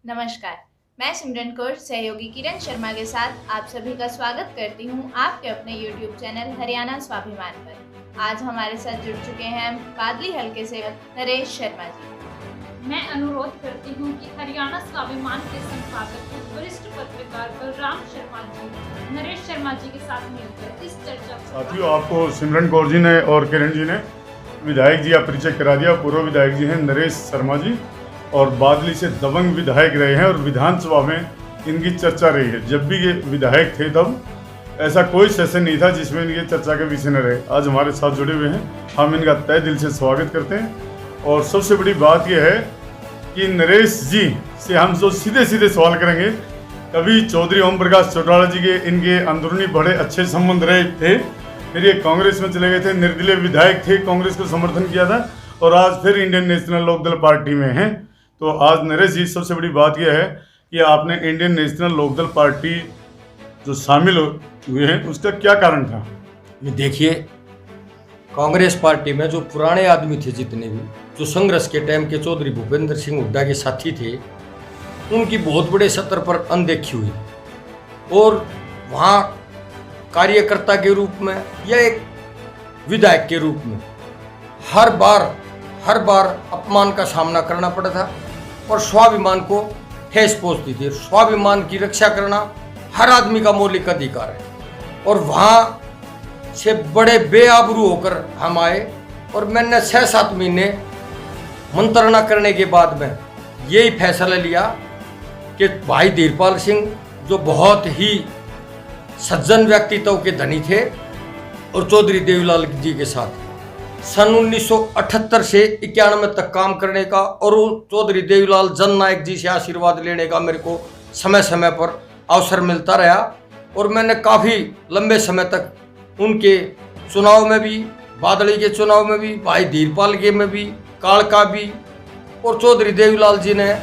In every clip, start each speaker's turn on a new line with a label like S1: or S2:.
S1: नमस्कार, मैं सिमरन कौर सहयोगी किरण शर्मा के साथ आप सभी का स्वागत करती हूं आपके अपने YouTube चैनल हरियाणा स्वाभिमान पर। आज हमारे साथ जुड़ चुके हैं बादली हलके से नरेश शर्मा जी।
S2: मैं अनुरोध करती हूं कि हरियाणा स्वाभिमान के संपादक वरिष्ठ पत्रकार बलराम शर्मा जी नरेश शर्मा जी के साथ मिलकर इस चर्चा को
S3: साथियों, आपको सिमरन कौर जी ने और किरण जी ने विधायक जी का परिचय करा दिया। पूर्व विधायक जी हैं नरेश शर्मा जी और बादली से दबंग विधायक रहे हैं और विधानसभा में इनकी चर्चा रही है। जब भी ये विधायक थे तब ऐसा कोई सेशन नहीं था जिसमें इनके चर्चा के विषय न रहे। आज हमारे साथ जुड़े हुए हैं, हम इनका तहे दिल से स्वागत करते हैं। और सबसे बड़ी बात यह है कि नरेश जी से हम जो सीधे सीधे सवाल करेंगे। कभी चौधरी ओम प्रकाश चौटाला जी के इनके अंदरूनी बड़े अच्छे संबंध रहे थे, फिर ये कांग्रेस में चले गए थे, निर्दलीय विधायक थे, कांग्रेस को समर्थन किया था और आज फिर इंडियन नेशनल लोकदल पार्टी में हैं। तो आज नरेश जी, सबसे बड़ी बात यह है कि आपने इंडियन नेशनल लोकदल पार्टी जो शामिल हुए हैं उसका क्या कारण था?
S4: ये देखिए, कांग्रेस पार्टी में जो पुराने आदमी थे, जितने भी जो संघर्ष के टाइम के चौधरी भूपेंद्र सिंह हुड्डा के साथी थे, उनकी बहुत बड़े स्तर पर अनदेखी हुई और वहाँ कार्यकर्ता के रूप में या एक विधायक के रूप में हर बार अपमान का सामना करना पड़ा था और स्वाभिमान को ठेस पहुंचती थी। स्वाभिमान की रक्षा करना हर आदमी का मौलिक अधिकार है और वहाँ से बड़े बेआबरू होकर हम आए और मैंने 6-7 महीने मंत्रणा करने के बाद में यही फैसला लिया कि भाई धीरपाल सिंह जो बहुत ही सज्जन व्यक्तित्व के धनी थे और चौधरी देवीलाल जी के साथ सन 1978 से 91 तक काम करने का और चौधरी देवीलाल जननायक जी से आशीर्वाद लेने का मेरे को समय समय पर अवसर मिलता रहा और मैंने काफ़ी लंबे समय तक उनके चुनाव में भी, बादली के चुनाव में भी, भाई धीरपाल के में भी, कालका भी और चौधरी देवीलाल जी ने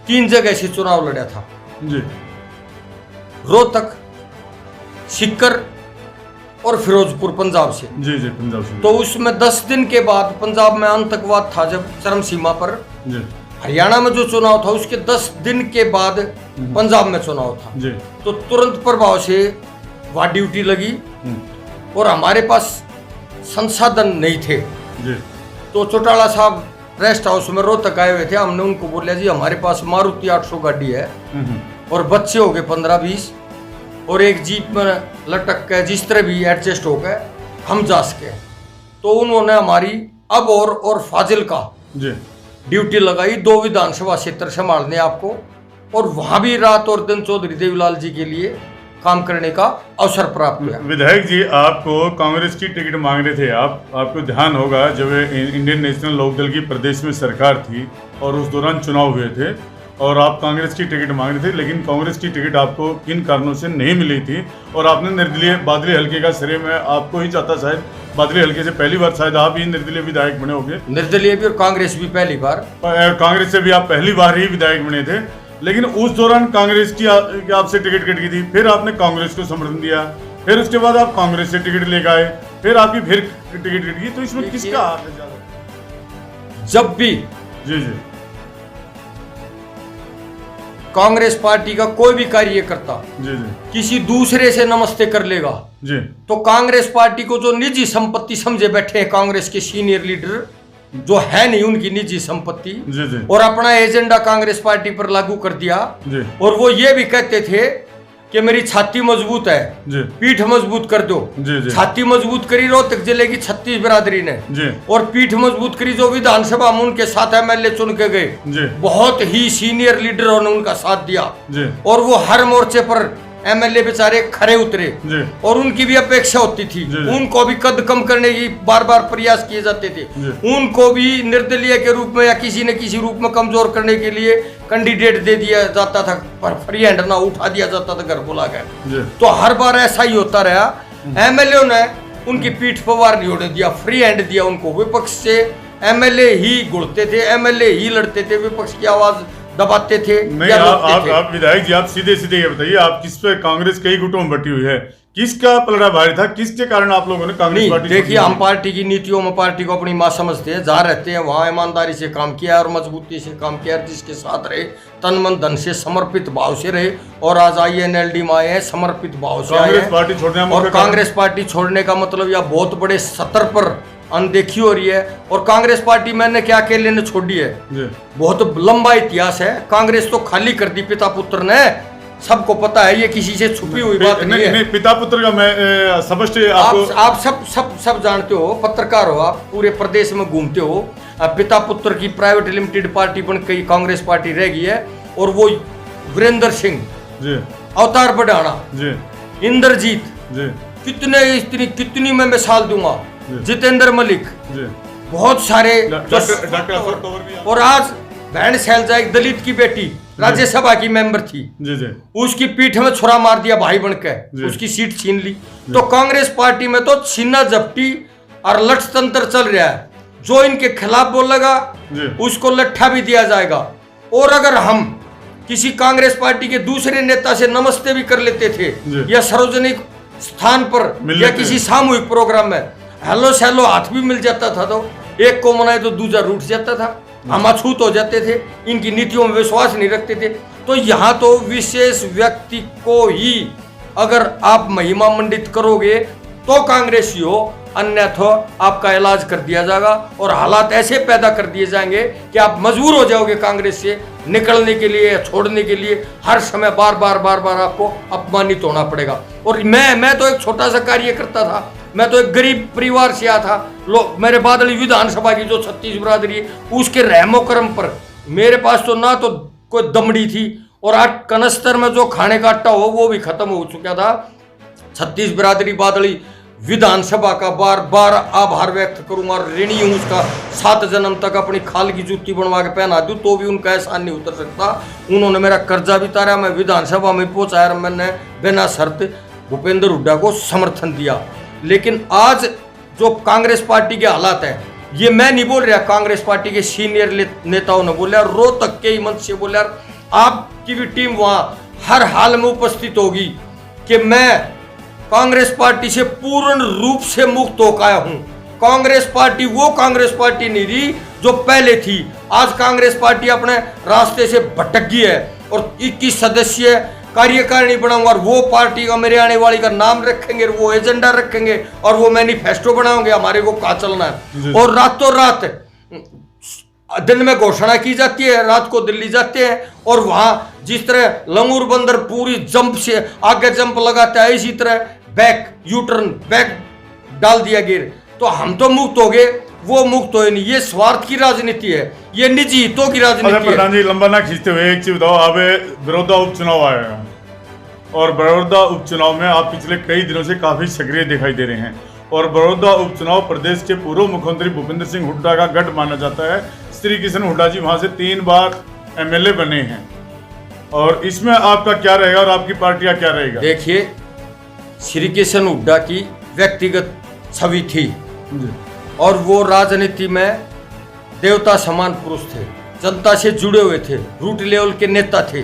S4: 3 जगह से चुनाव लड़ा था
S3: जी।
S4: रोहतक, सीकर और फिरोजपुर पंजाब से।
S3: जी पंजाब से।
S4: तो उसमें 10 दिन के बाद पंजाब में आतंकवाद था जब चरम सीमा पर
S3: जी।
S4: हरियाणा में जो चुनाव था उसके 10 दिन के बाद पंजाब में चुनाव था
S3: जी।
S4: तो तुरंत प्रभाव से वहाँ ड्यूटी लगी और हमारे पास संसाधन नहीं थे
S3: जी।
S4: तो चौटाला साहब रेस्ट हाउस में रोहतक आए हुए थे। हमने उनको बोला जी हमारे पास मारुति 800 गाड़ी है और बच्चे हो गए 15-20 और एक जीप में लटक के जिस तरह भी एडजस्ट हो गए हम जा सके। तो उन्होंने हमारी अब और फाजिल का
S3: जी
S4: ड्यूटी लगाई, 2 विधानसभा क्षेत्र संभालने आपको और वहाँ भी रात और दिन चौधरी देवीलाल जी के लिए काम करने का अवसर प्राप्त हुआ।
S3: विधायक जी, आपको कांग्रेस की टिकट मांग रहे थे। आपको ध्यान होगा जब इंडियन नेशनल लोकदल की प्रदेश में सरकार थी और उस दौरान चुनाव हुए थे और आप कांग्रेस की टिकट मांग रहे थे, लेकिन कांग्रेस की टिकट आपको किन कारणों से नहीं मिली थी और आपने निर्दलीय बादली हल्के का श्रेय में आपको ही चाहता। शायद बादली हल्के से पहली बार शायद आप ही निर्दलीय विधायक बने होंगे।
S4: निर्दलीय भी और कांग्रेस भी पहली बार।
S3: कांग्रेस से भी आप पहली बार ही विधायक बने थे, लेकिन उस दौरान कांग्रेस की आपसे टिकट कट गई थी, फिर आपने कांग्रेस को समर्थन दिया, फिर उसके बाद आप कांग्रेस से टिकट लेकर आए, फिर आपकी फिर टिकट कट गई। तो इसमें किसका हाथ है ज्यादा?
S4: जब भी
S3: जी
S4: कांग्रेस पार्टी का कोई भी कार्यकर्ता
S3: जी
S4: किसी दूसरे से नमस्ते कर लेगा
S3: जी,
S4: तो कांग्रेस पार्टी को जो निजी संपत्ति समझे बैठे हैं कांग्रेस के सीनियर लीडर, जो है नहीं उनकी निजी संपत्ति,
S3: जी
S4: और अपना एजेंडा कांग्रेस पार्टी पर लागू कर दिया
S3: जी।
S4: और वो ये भी कहते थे कि मेरी छाती मजबूत है
S3: जी,
S4: पीठ मजबूत कर दो।
S3: जी।
S4: छाती मजबूत करी रोहतक जिले की 36 बिरादरी ने
S3: जी
S4: और पीठ मजबूत करी जो विधानसभा में उनके साथ MLA चुन के गए,
S3: जी
S4: बहुत ही सीनियर लीडरों ने उनका साथ दिया
S3: जी
S4: और वो हर मोर्चे पर MLA बेचारे खरे उतरे
S3: जी
S4: और उनकी भी अपेक्षा होती थी, उनको भी कद कम करने की बार प्रयास किए जाते थे, उनको भी निर्दलीय के रूप में या किसी न किसी रूप में कमजोर करने के लिए कैंडिडेट दे दिया जाता था, पर फ्री हैंड ना उठा दिया जाता था घर बुला कर। तो हर बार ऐसा ही होता रहा। MLA ने उनकी पीठ पर वार नहीं होने दिया, फ्री हैंड दिया उनको। विपक्ष से MLA ही गुड़ते थे, MLA ही लड़ते थे, विपक्ष की आवाज दबाते थे
S3: नहीं,
S4: या रोकते थे?
S3: आप विधायक जी, आप सीधे सीधे ये बताइए, आप किस पे कांग्रेस कई गुटों में बटी हुई है, किसका पलड़ा भारी था, किसके कारण आप लोगों ने कांग्रेस
S4: नहीं,
S3: पार्टी
S4: देखिए,
S3: छोड़ी?
S4: हम पार्टी की नीतियों में पार्टी को अपनी मां समझते हैं, जहाँ रहते हैं वहाँ ईमानदारी से काम किया और मजबूती से काम किया, जिसके साथ रहे, तन मन धन से समर्पित भाव से रहे, और आज INLD में आए हैं, समर्पित भाव से आए
S3: कांग्रेस
S4: हैं।
S3: पार्टी छोड़ने का
S4: और
S3: मुख्य
S4: कांग्रेस पार्टी छोड़ने का मतलब यह बहुत बड़े स्तर पर अनदेखी हो रही है। और कांग्रेस पार्टी मैंने क्या अकेले ने छोड़ी है,
S3: जी,
S4: बहुत लंबा इतिहास है। कांग्रेस तो खाली कर दी पिता पुत्र ने, सबको पता है, ये किसी से छुपी हुई बात नहीं है।
S3: नहीं, पिता पुत्र का मैं स्पष्ट आपको
S4: आप सब जानते हो, पत्रकार हो आप, पूरे प्रदेश में घूमते हो। पिता पुत्र की प्राइवेट लिमिटेड पार्टी बन गई, कांग्रेस पार्टी रह गई है। और वो वीरेंद्र सिंह
S3: जी,
S4: अवतार बढ़ाना,
S3: जी,
S4: इंद्रजीत,
S3: जी,
S4: कितनी मैं मिसाल दूंगा, जितेंद्र मलिक,
S3: जी,
S4: बहुत सारे
S3: डॉक्टर अशोक तंवर भी
S4: और आज बहन शैलजा, एक दलित की बेटी, राज्यसभा की मेंबर थी,
S3: जी, जी,
S4: उसकी पीठ में छुरा मार दिया भाई
S3: जी।
S4: बनकर, उसकी सीट छीन ली। तो कांग्रेस पार्टी में तो छीना झपटी और लठतंत्र चल रहा है। जो इनके खिलाफ बोलेगा
S3: जी।
S4: उसको लट्ठा भी दिया जाएगा। और अगर हम किसी कांग्रेस पार्टी के दूसरे नेता से नमस्ते भी कर लेते थे
S3: जी।
S4: या सार्वजनिक स्थान पर
S3: मिल
S4: या
S3: लेते
S4: किसी
S3: हैं।
S4: सामूहिक प्रोग्राम में हेलो सैलो हाथ भी मिल जाता था, तो एक को मनाए तो दूसरा रूठ जाता था, हम अछूत हो जाते थे, इनकी नीतियों में विश्वास नहीं रखते थे। तो यहाँ तो विशेष व्यक्ति को ही अगर आप महिमा मंडित करोगे तो कांग्रेसी हो, अन्यथा आपका इलाज कर दिया जाएगा और हालात ऐसे पैदा कर दिए जाएंगे कि आप मजबूर हो जाओगे कांग्रेस से निकलने के लिए, छोड़ने के लिए। हर समय बार बार आपको अपमानित होना पड़ेगा। और मैं तो एक छोटा सा कार्य करता था, मैं तो एक गरीब परिवार से आया था। मेरे बादली विधानसभा की जो 36 बिरादरी है, उसके रहमो करम पर मेरे पास तो ना तो कोई दमड़ी थी, और आज कनस्तर में जो खाने का आटा हो वो भी खत्म हो चुका था। 36 बिरादरी बादली विधानसभा का बार बार आभार व्यक्त करूंगा और ऋणी हूं उसका। 7 जन्म तक अपनी खाल की जूती बनवा के पहना दूं तो भी उनका एहसान नहीं उतर सकता। उन्होंने मेरा कर्जा भी तारा, मैं विधानसभा में पहुंचाया, मैंने बिना शर्त भूपेंद्र हुड्डा को समर्थन दिया। लेकिन आज जो कांग्रेस पार्टी के हालात है, ये मैं नहीं बोल रहा, कांग्रेस पार्टी के सीनियर नेताओं ने बोला, रोहतक के ही मंच से बोला, आपकी भी टीम वहां हर हाल में उपस्थित होगी कि मैं कांग्रेस पार्टी से पूर्ण रूप से मुक्त होकर आया हूं। कांग्रेस पार्टी वो कांग्रेस पार्टी नहीं रही जो पहले थी। आज कांग्रेस पार्टी अपने रास्ते से भटक गई है और 21 सदस्यीय कार्यकारिणी बनाऊंगा और वो पार्टी का मेरे आने वाली का नाम रखेंगे, वो एजेंडा रखेंगे और वो मैनिफेस्टो बनाओगे हमारे को कहाँ चलना है। और रातों रात दिन में घोषणा की जाती है, रात को दिल्ली जाते हैं और वहां जिस तरह लंगूर बंदर पूरी जंप से आगे जंप लगाता है, इसी तरह बैक यूटर्न बैक डाल दिया गिर। तो हम तो मुक्त हो गए, वो मुक्त हो नहीं। ये स्वार्थ की राजनीति है, ये निजी हितों की राजनीति है।
S3: प्रधान जी, लंबा ना खींचते हुए एक चीज बताओ, अब बड़ौदा उपचुनाव आया है और बड़ौदा उपचुनाव में आप पिछले कई दिनों से काफी सक्रिय दिखाई दे रहे हैं और बड़ौदा उपचुनाव प्रदेश के पूर्व मुख्यमंत्री भूपेंद्र सिंह हुड्डा का गढ़ माना जाता है। श्री किशन हुड्डा जी वहां से 3 बार MLA बने हैं और इसमें आपका क्या रहेगा और आपकी पार्टी का क्या रहेगा?
S4: देखिए, श्री किशन हुड्डा की व्यक्तिगत छवि थी और वो राजनीति में देवता समान पुरुष थे, जनता से जुड़े हुए थे, रूट लेवल के नेता थे,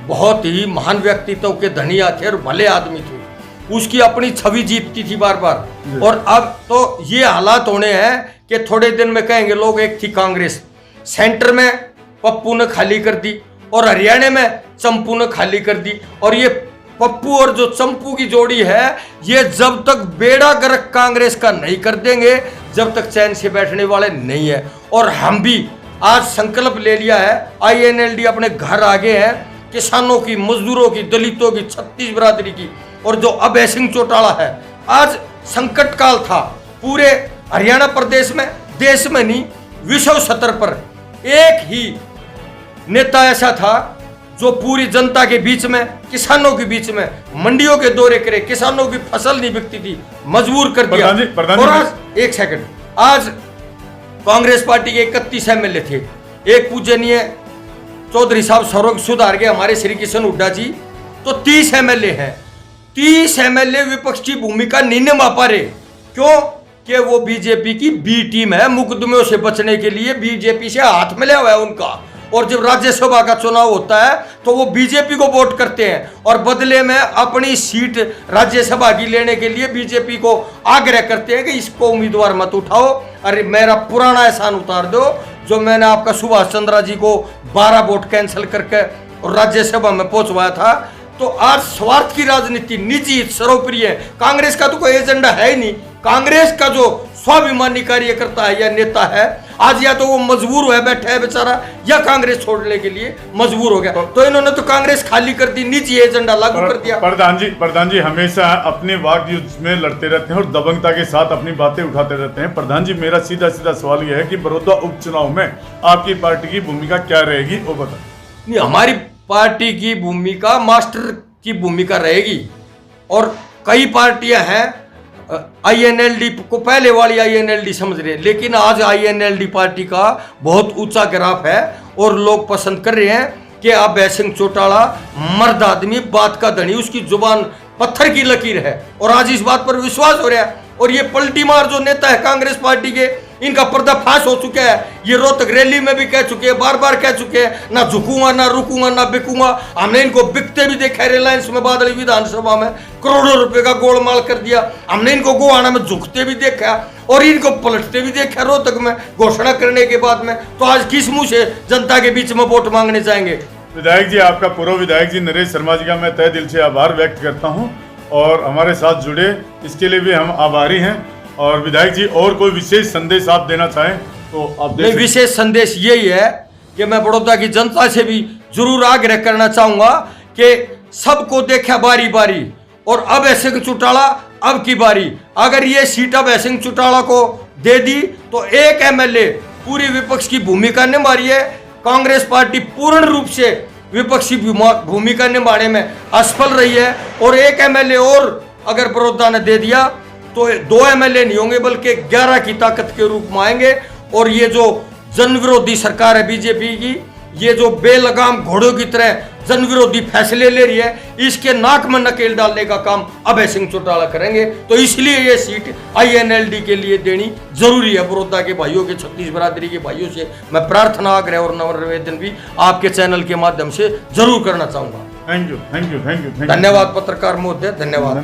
S4: बहुत ही महान व्यक्तित्व के धनिया थे और भले आदमी थे। उसकी अपनी छवि जीतती थी बार बार। और अब तो ये हालात होने हैं कि थोड़े दिन में कहेंगे लोग, एक थी कांग्रेस, सेंटर में पप्पू ने खाली कर दी और हरियाणा में चंपू ने खाली कर दी। और ये पप्पू और जो चंपू की जोड़ी है, ये जब तक बेड़ा गर्क कांग्रेस का नहीं कर देंगे, जब तक चैन से बैठने वाले नहीं है। और हम भी आज संकल्प ले लिया है, INLD अपने घर आगे है, किसानों की, मजदूरों की, दलितों की, 36 बिरादरी की, और जो अभय सिंह चौटाला है। आज संकट काल था पूरे हरियाणा प्रदेश में, देश में नहीं विश्व स्तर पर एक ही नेता ऐसा था जो पूरी जनता के बीच में, किसानों के बीच में मंडियों के दौरे करे, किसानों की फसल नहीं बिकती थी, मजबूर कर दिया। और आज एक सेकंड, आज कांग्रेस पार्टी के 31 MLA थे, एक पूजनीय चौधरी साहब सर्वोग सुधार के हमारे श्री किशन हुड्डा जी, तो 30 MLA हैं। 30 MLA विपक्ष की भूमिका नहीं निभा पा रहे। क्यों? कि वो बीजेपी की बी टीम है, मुकदमों से बचने के लिए बीजेपी से हाथ मिला हुआ है उनका। और जब राज्यसभा का चुनाव होता है तो वो बीजेपी को वोट करते हैं और बदले में अपनी सीट राज्यसभा की लेने के लिए बीजेपी को आग्रह करते हैं कि इसको उम्मीदवार मत उठाओ, अरे मेरा पुराना एहसान उतार दो जो मैंने आपका सुभाष चंद्रा जी को 12 वोट कैंसिल करके और राज्यसभा में पहुंचवाया था। तो आज स्वार्थ की राजनीति, निजी हित सर्वोपरि है। कांग्रेस का तो कोई एजेंडा है ही नहीं। कांग्रेस का जो स्वाभिमानी कार्यकर्ता है या नेता है, आज या तो वो मजबूर हुआ बैठा है बेचारा या कांग्रेस छोड़ने के लिए मजबूर हो गया, तो इन्होंने तो कांग्रेस खाली कर दी, निजी एजेंडा लागू कर दिया।
S3: प्रधान जी हमेशा अपने वाक युद्ध में लड़ते रहते हैं और दबंगता के साथ अपनी बातें उठाते रहते हैं। प्रधान जी मेरा सीधा सीधा सवाल यह है कि बड़ौदा उपचुनाव में आपकी पार्टी की भूमिका क्या रहेगी वो बताएं।
S4: नहीं, हमारी पार्टी की भूमिका मास्टर की भूमिका रहेगी और कई पार्टियां हैं आईएनएलडी को पहले वाली आईएनएलडी समझ रहे हैं, लेकिन आज आईएनएलडी पार्टी का बहुत ऊंचा ग्राफ है और लोग पसंद कर रहे हैं कि अभय सिंह चौटाला मर्द आदमी, बात का धनी, उसकी जुबान पत्थर की लकीर है और आज इस बात पर विश्वास हो रहा है। और ये पलटी मार जो नेता है कांग्रेस पार्टी के, इनका पर्दाफाश हो चुका है। ये रोहतक रैली में भी कह चुके हैं, बार बार कह चुके हैं, ना झुकूंगा ना रुकूंगा ना बिकूंगा। हमने इनको बिकते भी देखा है, रिलायंस में बादल विधानसभा में करोड़ों रुपए का गोलमाल कर दिया। हमने इनको गोहाना में झुकते भी देखा और इनको पलटते भी देखा रोहतक में घोषणा करने के बाद में। तो आज किस मुंह से जनता के बीच में वोट मांगने जाएंगे?
S3: विधायक जी, आपका पूर्व विधायक जी नरेश शर्मा जी का मैं तहे दिल से आभार व्यक्त करता हूं और हमारे साथ जुड़े इसके लिए भी हम आभारी हैं। और विधायक जी और कोई विशेष संदेश आप देना चाहें तो आप दे।
S4: विशेष संदेश यही है कि मैं बड़ौदा की जनता से भी जरूर आग्रह करना चाहूंगा कि सबको देखा बारी बारी और अभय सिंह चौटाला अब की बारी। अगर ये सीट अभय सिंह चौटाला को दे दी तो एक एमएलए पूरी विपक्ष की भूमिका निभा रही है। कांग्रेस पार्टी पूर्ण रूप से विपक्षी भूमिका निभाने में असफल रही है और एक एमएलए और अगर बड़ौदा ने दे दिया तो 2 एमएलए नहीं होंगे बल्कि 11 की ताकत के रूप में आएंगे। और ये जो जन विरोधी सरकार है बीजेपी की, ये जो बेलगाम घोड़ों की तरह जन विरोधी फैसले ले रही है, इसके नाक में नकेल डालने का काम अभय सिंह चौटाला करेंगे। तो इसलिए ये सीट आईएनएलडी के लिए देनी जरूरी है। बड़ौदा के भाइयों के, छत्तीस बरादरी के भाइयों से मैं प्रार्थना, आग्रह और निवेदन भी आपके चैनल के माध्यम से जरूर करना चाहूंगा।
S3: Thank you.
S4: धन्यवाद पत्रकार महोदय, धन्यवाद।